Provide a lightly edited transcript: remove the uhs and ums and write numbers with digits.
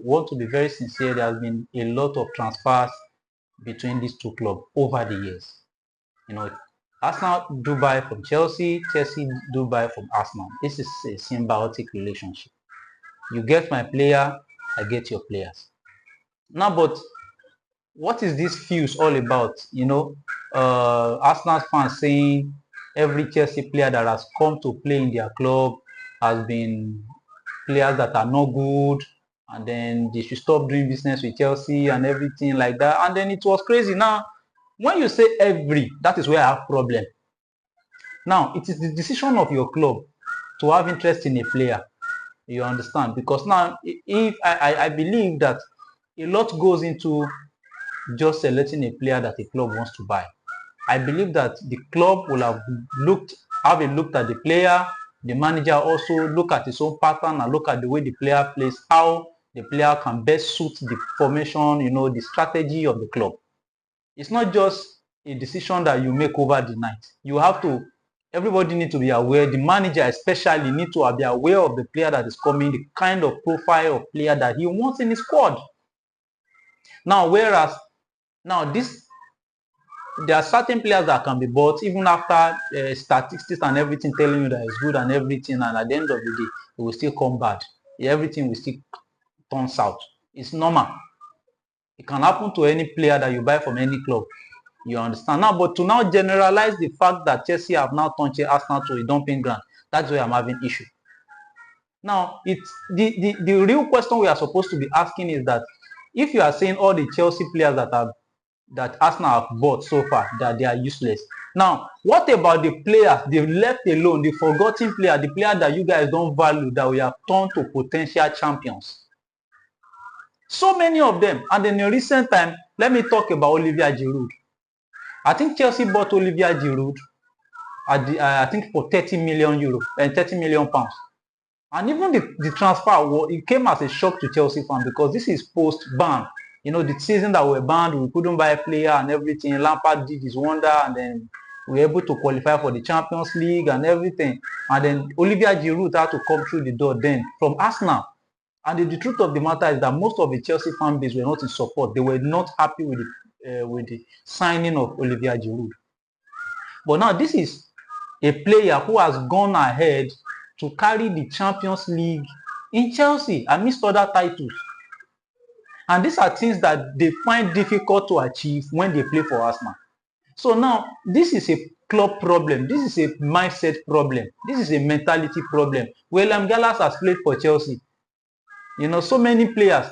want to be very sincere, there has been a lot of transfers between these two clubs over the years. Arsenal do buy from Chelsea, Chelsea do buy from Arsenal. This is a symbiotic relationship. You get my player, I get your players. Now, but what is this fuse all about? Arsenal fans saying every Chelsea player that has come to play in their club has been players that are not good, and then they should stop doing business with Chelsea and everything like that. And then it was crazy. Now, when you say every, that is where I have problem. Now, it is the decision of your club to have interest in a player. You understand? Because now, if I believe that a lot goes into just selecting a player that a club wants to buy. I believe that the club will have looked at the player. The manager also look at his own pattern and look at the way the player plays, how the player can best suit the formation, the strategy of the club. It's not just a decision that you make over the night. Everybody needs to be aware. The manager especially needs to be aware of the player that is coming, the kind of profile of player that he wants in his squad. Now, there are certain players that can be bought even after statistics and everything telling you that it's good and everything, and at the end of the day, it will still come bad. Everything will still turn south. It's normal. It can happen to any player that you buy from any club. You understand? Now, but to now generalize the fact that Chelsea have now turned Arsenal to a dumping ground, that's where I'm having issue. Now, it's the real question we are supposed to be asking is that if you are saying all the Chelsea players that Arsenal have bought so far, that they are useless. Now, what about the players they've left alone, the forgotten player, the player that you guys don't value, that we have turned to potential champions? So many of them. And in a recent time, let me talk about Olivier Giroud. I think Chelsea bought Olivier Giroud I think for 30 million euro and 30 million pounds. And even the transfer, it came as a shock to Chelsea fans because this is post-ban. The season that we were banned, we couldn't buy a player and everything. Lampard did his wonder, and then we were able to qualify for the Champions League and everything. And then Olivier Giroud had to come through the door then from Arsenal. And the truth of the matter is that most of the Chelsea fan base were not in support. They were not happy with the signing of Olivier Giroud. But now this is a player who has gone ahead to carry the Champions League in Chelsea amidst other titles. And these are things that they find difficult to achieve when they play for Arsenal. So now, this is a club problem. This is a mindset problem. This is a mentality problem. William Gallas has played for Chelsea. So many players